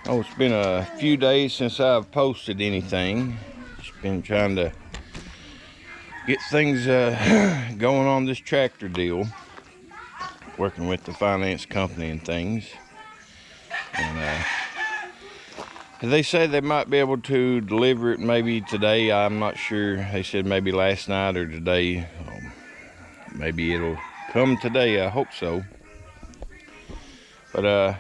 Oh, it's been a few days since I've posted anything. Just been trying to get things going on this tractor deal, working with the finance company and things. And they say they might be able to deliver it maybe today. I'm not sure. They said maybe last night or today. Maybe it'll come today. I hope so. But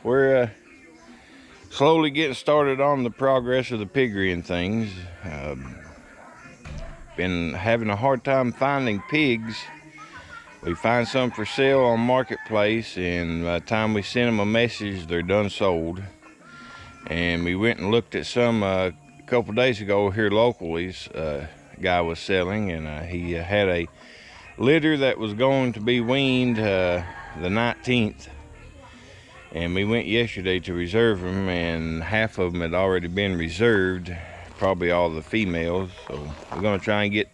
we're slowly getting started on the progress of the piggery and things. Been having a hard time finding pigs. We find some for sale on Marketplace, and by the time we send them a message, they're done sold. And we went and looked at some a couple days ago here locally. A guy was selling, and he had a litter that was going to be weaned the 19th. And we went yesterday to reserve them, and half of them had already been reserved, probably all the females. So we're going to try and get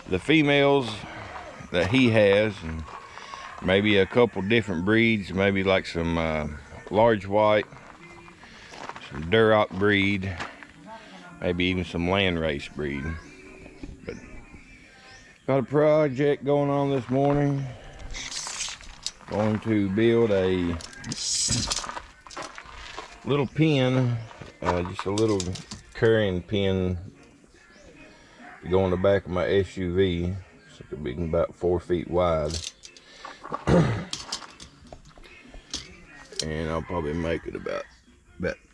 the females that he has, and maybe a couple different breeds, maybe like some large white, some Duroc breed, maybe even some landrace breed. But got a project going on this morning. Going to build a little pen, just a little carrying pen to go on the back of my SUV. So it could be about 4 feet wide. And I'll probably make it about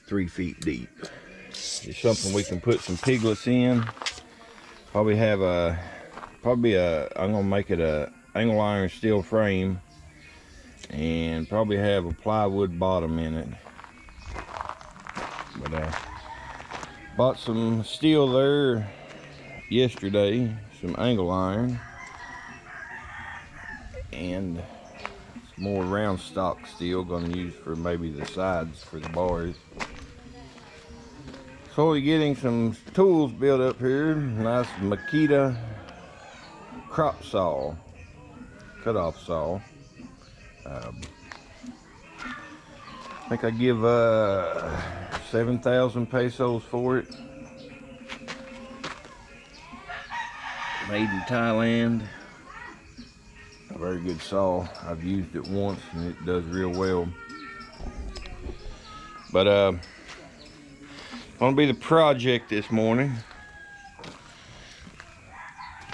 3 feet deep. It's something we can put some piglets in. Probably have I'm gonna make it a angle iron steel frame, and probably have a plywood bottom in it. But I bought some steel there yesterday, some angle iron, and some more round stock steel gonna use for maybe the sides for the bars. Slowly getting some tools built up here. Nice Makita crop saw, cut-off saw. I think I give 7,000 pesos for it. Made in Thailand. A very good saw. I've used it once and it does real well. But gonna be the project this morning.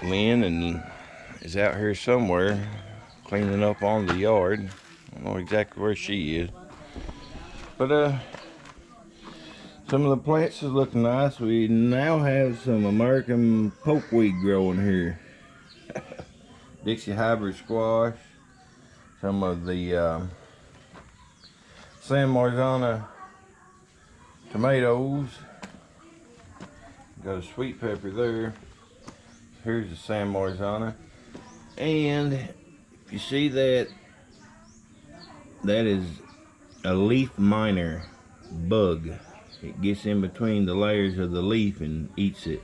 Lynn is out here somewhere cleaning up on the yard. I don't know exactly where she is. But some of the plants is looking nice. We now have some American pokeweed growing here. Dixie hybrid squash. Some of the San Marzana tomatoes. Got a sweet pepper there. Here's the San Marzana. And if you see that, that is a leaf miner bug. It gets in between the layers of the leaf and eats it.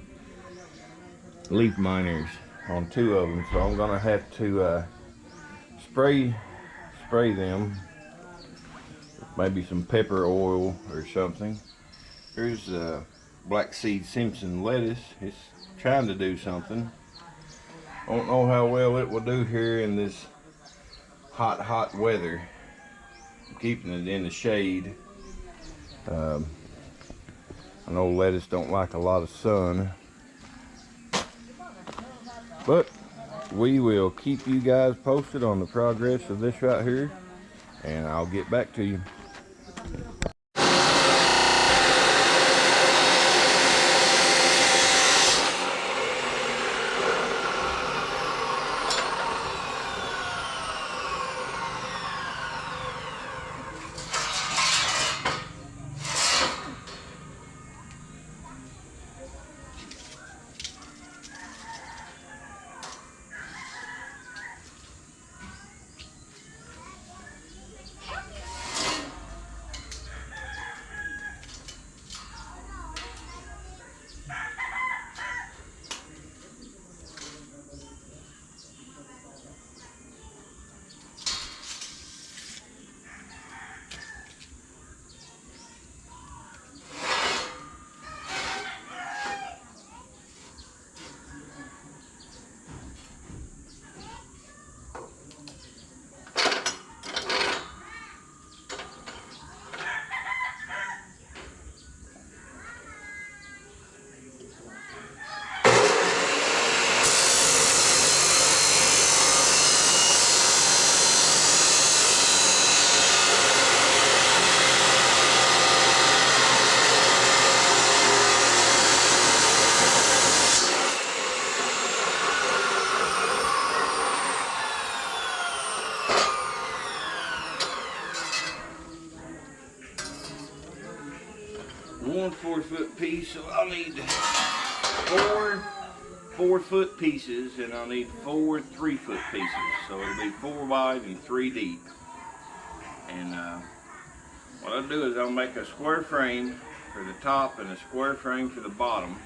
Leaf miners on 2 of them, so I'm gonna have to spray them with maybe some pepper oil or something. Here's black seed Simpson lettuce. It's trying to do something. I don't know how well it will do here in this hot weather. I'm keeping it in the shade. I know lettuce don't like a lot of sun, but we will keep you guys posted on the progress of this right here, and I'll get back to you. 1 4-foot piece, so I'll need 4 4-foot pieces, and I'll need 4 3-foot pieces. So it'll be 4 wide and 3 deep. And what I'll do is I'll make a square frame for the top and a square frame for the bottom.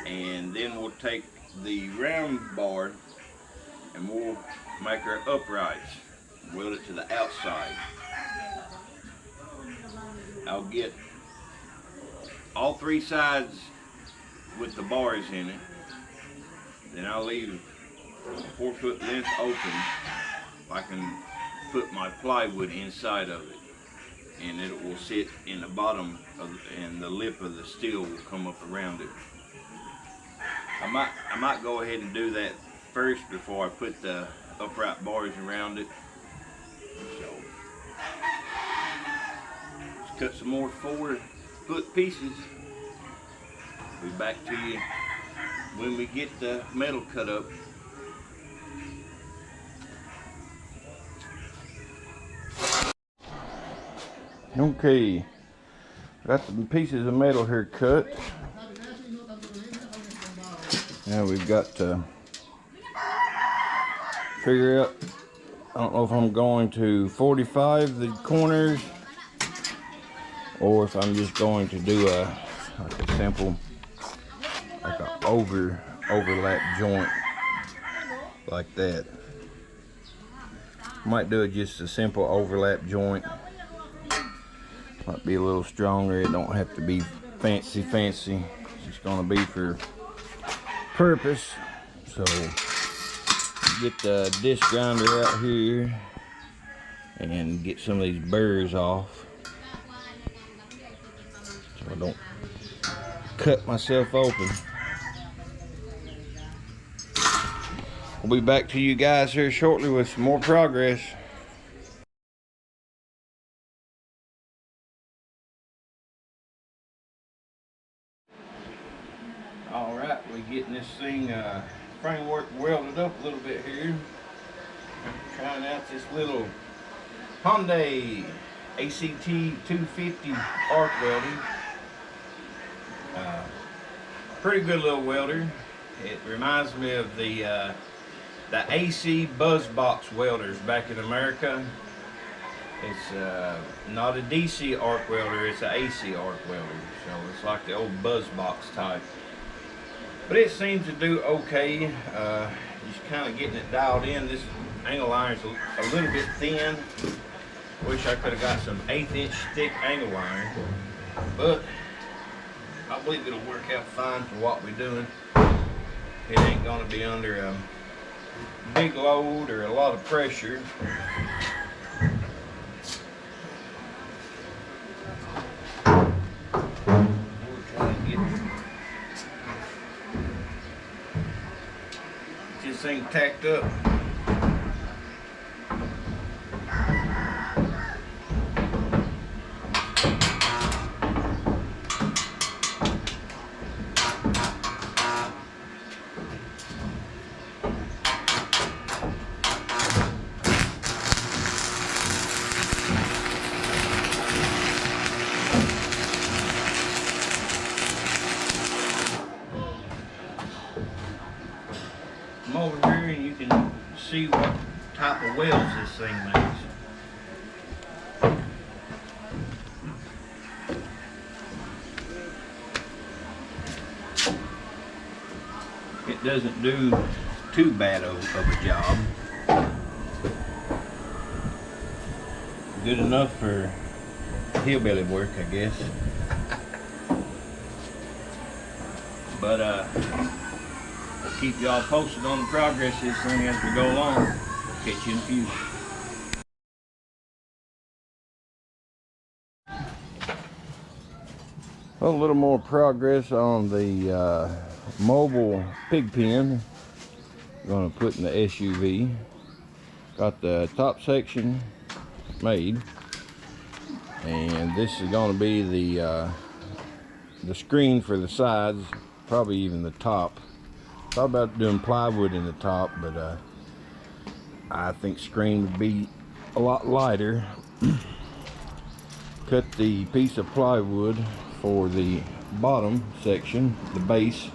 And then we'll take the round bar and we'll make our uprights, weld it to the outside. I'll get all 3 sides with the bars in it. Then I'll leave a 4-foot length open. I can put my plywood inside of it, and it will sit in the bottom and the lip of the steel will come up around it. I might go ahead and do that first before I put the upright bars around it. So let's cut some more 4-foot pieces. Be back to you when we get the metal cut up. Okay, got some pieces of metal here cut. Now we've got to figure out, I don't know if I'm going to 45 the corners or if I'm just going to do like a simple, like an overlap joint like that. Might do it just a simple overlap joint. Might be a little stronger. It don't have to be fancy. It's just gonna be for purpose. So get the disc grinder out here and get some of these burrs off so I don't cut myself open. We'll be back to you guys here shortly with some more progress. Alright, we're getting this thing framework welded up a little bit here. Trying out this little Hyundai ACT 250 arc welding. Pretty good little welder. It reminds me of the AC buzz box welders back in America. It's not a DC arc welder, it's an AC arc welder. So it's like the old buzz box type. But it seems to do okay. Just kind of getting it dialed in. This angle iron is a little bit thin. Wish I could have got some 1/8 inch thick angle iron. But I believe it'll work out fine for what we're doing. It ain't going to be under a big load or a lot of pressure. We'll try to get this thing tacked up. Come over here and you can see what type of welds this thing makes. It doesn't do too bad of a job. Good enough for hillbilly work, I guess. But we'll keep y'all posted on the progress of this thing as we go along. Catch you in the future. Well, a little more progress on the mobile pig pen. Going to put in the SUV. Got the top section made, and this is going to be the screen for the sides, probably even the top. Thought about doing plywood in the top, but I think screen would be a lot lighter. cut the piece of plywood for the bottom section, the base.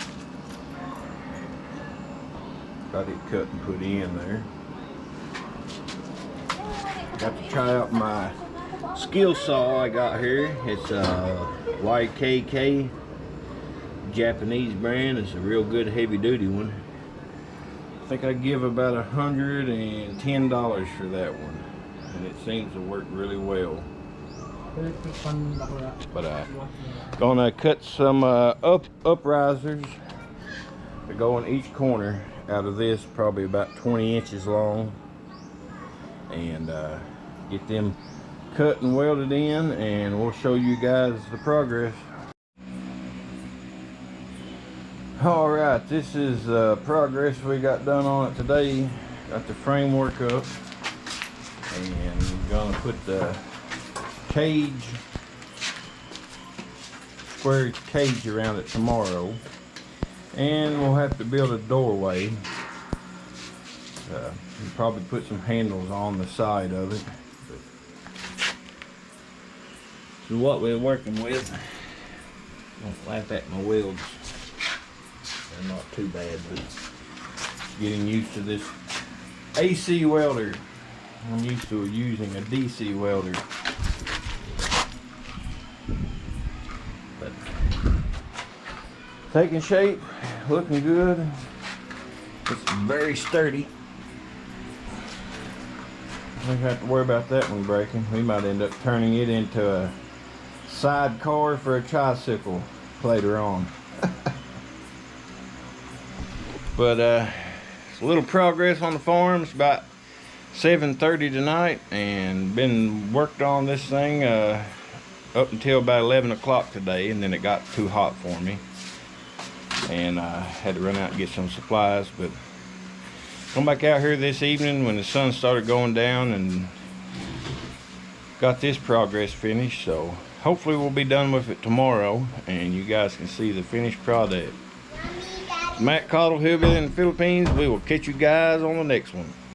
Got it cut and put in there. Got to try out my skill saw I got here. It's a YKK Japanese brand. It's a real good heavy duty one. I think I give about $110 for that one, and it seems to work really well. But I'm gonna cut some uprisers that go in each corner out of this, probably about 20 inches long, and get them cut and welded in, and we'll show you guys the progress. All right, this is progress we got done on it today. Got the framework up, and we're gonna put the square cage around it tomorrow, and we'll have to build a doorway. We'll probably put some handles on the side of it. So what we're working with, don't laugh at my welds, they're not too bad, but getting used to this AC welder. I'm used to using a DC welder. But taking shape, looking good. It's very sturdy. I don't have to worry about that one breaking. We might end up turning it into a sidecar for a tricycle later on. But it's a little progress on the farm. It's about 7:30 tonight, and been worked on this thing up until about 11 o'clock today, and then it got too hot for me, and I had to run out and get some supplies. But come back out here this evening when the sun started going down and got this progress finished. So hopefully we'll be done with it tomorrow, and you guys can see the finished product. Matt Cottle, Hillbilly in the Philippines. We will catch you guys on the next one.